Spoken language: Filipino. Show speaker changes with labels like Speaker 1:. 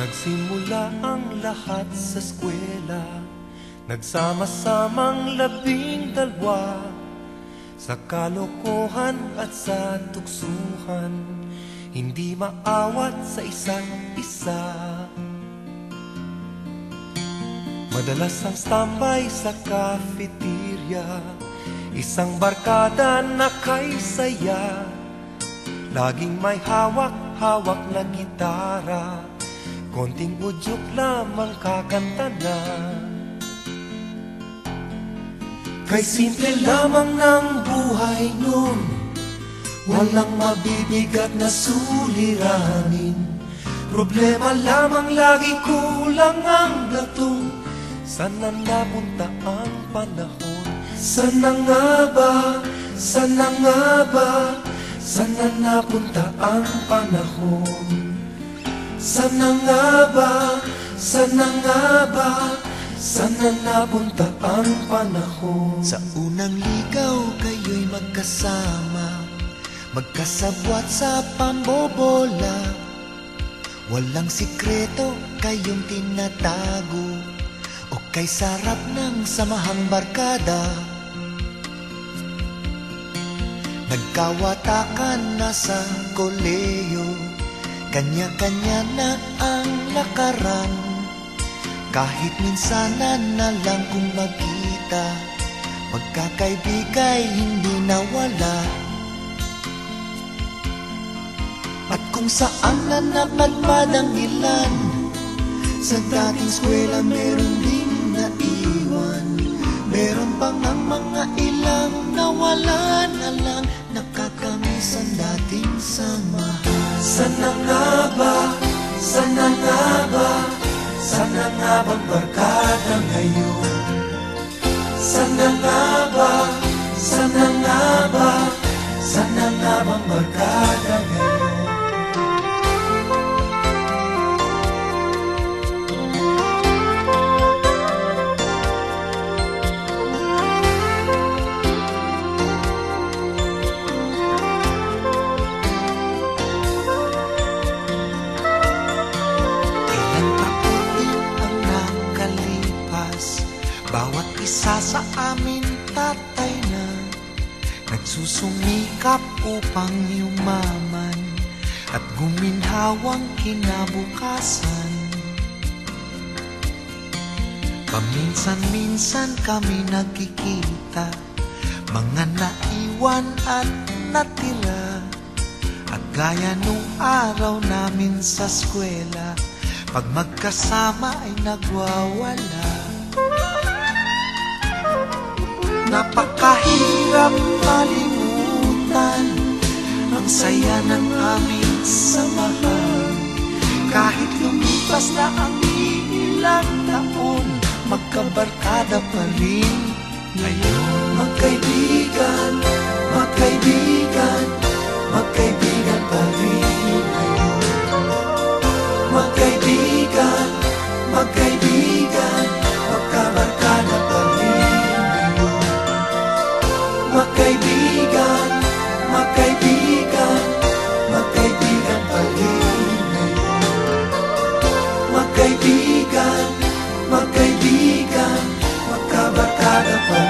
Speaker 1: Nagsimula ang lahat sa eskwela, nagsama-samang 12 sa kalokohan at sa tuksuhan, hindi maawat sa isa't isa. Madalas ang standby sa cafeteria, isang barkada na kay saya, laging may hawak-hawak na gitara, konting udyok lamang kakanta na. Kay simple lamang ng buhay nun, walang mabibigat na suliranin. Problema lamang lagi, kulang ang latong. Sana napunta ang panahon? Sana nga ba? Sana nga ba? Sana napunta ang panahon? Sana nga ba? Sana nga ba? Sana napunta ang panahon?
Speaker 2: Sa unang ligaw kayo'y magkasama, magkasabwat sa pambobola. Walang sikreto kayong tinatago, o kay sarap ng samahang barkada. Nagkawatakan na sa koleyo, kanya-kanya na ang lakaran. Kahit minsanan na lang kung magkita, pagkakaibigay hindi nawala. At kung saan na napadpad ang ilan, sa dating eskwela meron din naiwan. Meron pang ang mga ilang nawala na lang, nakakamiss ang dating samahan.
Speaker 1: Sana nga ba? Sana nga ba? Sana nga bang barkada ngayon? Sana nga ba? Sana nga ba? Sana nga bang barkada ngayon?
Speaker 2: Bawat isa sa amin tatay na nagsusumikap upang yumaman at guminhawang kinabukasan. Paminsan-minsan kami nagkikita, mga naiwan at natira. At gaya nung araw namin sa eskwela, pag magkasama ay nagwawala. Napakahirap malimutan ang saya ng aming samahan. Kahit lumipas na ang ilang taon, magkabarkada pa rin ngayon.
Speaker 1: Magkaibigan, magkaibigan, magkaibigan pa rin ngayon. Magkaibigan, magkaibigan, magkabarkada pa rin. Magkaibigan, magkaibigan, magkaibigan pa rin ngayon. Magkaibigan, magkaibigan, magkabarkada pa